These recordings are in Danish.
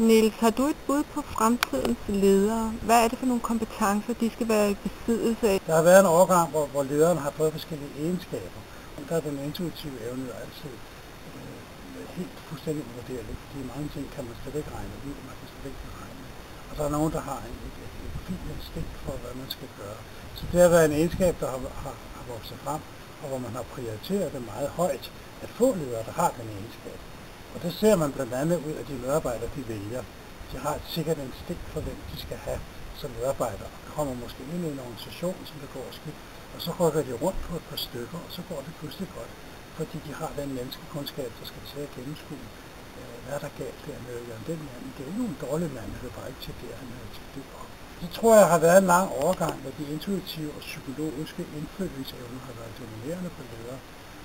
Niels, har du et bud på fremtidens ledere? Hvad er det for nogle kompetencer, de skal være i besiddelse af? Der har været en overgang, hvor lederen har fået forskellige egenskaber. Der er den intuitive evne jo altid helt fuldstændig uvurderlig, fordi mange ting kan man slet ikke regne ud, man kan slet ikke beregne. Og der er nogen, der har et fint instinkt for, hvad man skal gøre. Så det har været en egenskab, der har vokset frem, og hvor man har prioriteret det meget højt, at få ledere, der har den egenskab. Og det ser man blandt andet ud af de medarbejdere, de vælger. De har et sikkert instinkt for, hvem de skal have som medarbejdere, og kommer måske ind i en organisation, som det går skidt, og så rykker de rundt på et par stykker, og så går det pludselig godt, fordi de har den menneskekundskab, der skal til at gennemskue, hvad er der galt der med den mand. Det er ikke nogen dårlig mand, han er bare ikke til det, han er til det op. Det tror jeg har været en lang overgang, hvor de intuitive og psykologiske indfølgingsevner har været dominerende på ledere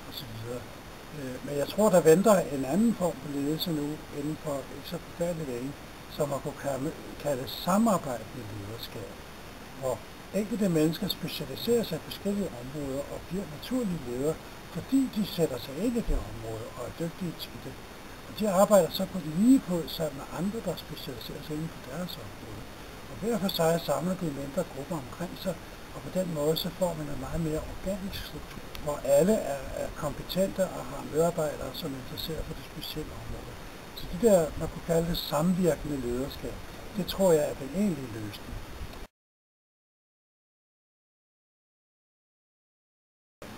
osv. Men jeg tror, der venter en anden form for ledelse nu, inden for ikke så forfærdeligt længe, som man kunne kalde samarbejdende lederskab, hvor enkelte mennesker specialiserer sig på forskellige områder og bliver naturlige ledere, fordi de sætter sig ind i det område og er dygtige til det. Og de arbejder så på lige fod sammen med andre, der specialiserer sig inden for deres område. Og hver for sig samler de mindre grupper omkring sig, og på den måde så får man en meget mere organisk struktur, hvor alle er kompetente og har medarbejdere, som er interesseret for det specielle område. Så det der, man kunne kalde det samvirkende lederskab, det tror jeg er den egentlige løsning.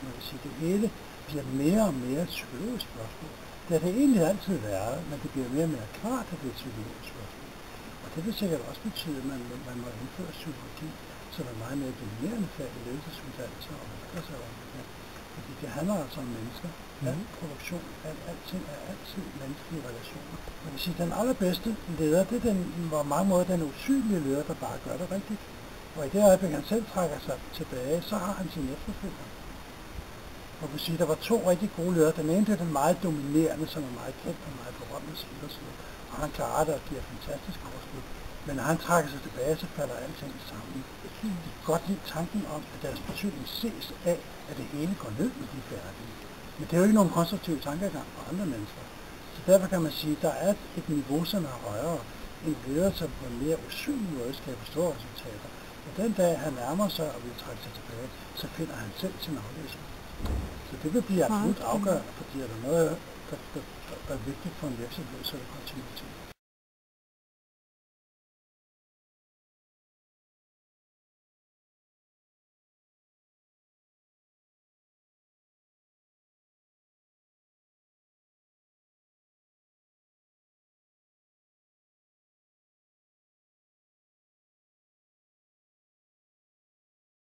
Man vil sige, det hele bliver mere og mere et psykologisk spørgsmål. Det har det egentlig altid været, men det bliver mere og mere klart, at det er et psykologisk spørgsmål. Og det vil sikkert også betyde, at man må indføre psykologi som er meget mere dominerende fag i ledelsesuddannelser og velfærdsområder. Fordi det handler altså om mennesker. Al produktion, alting er altid menneskelige relationer. Man kan sige, at den allerbedste leder, det er den, hvor mange måder den usynlige leder, der bare gør det rigtigt. Og i det øjeblik, han selv trækker sig tilbage, så har han sin efterfølger. Man kan sige, at der var to rigtig gode ledere. Den ene er den meget dominerende, som er meget kendt og meget berømt osv. Og han klarer det og giver fantastisk overskud. Men når han trækker sig tilbage, så falder alting sammen. Jeg kan godt lide tanken om, at deres betydning ses af, at det hele går ned, når de er færdige. Men det er jo ikke nogen konstruktiv tankegang for andre mennesker. Så derfor kan man sige, at der er et niveau, som er højere. En leder, som på en mere usynlig måde skaber store resultater. Og den dag, han nærmer sig og vil trække sig tilbage, så finder han selv sin afløser. Så det vil blive absolut afgørende, fordi er der noget, der er vigtigt for en virksomhed, så er det kontinuitet.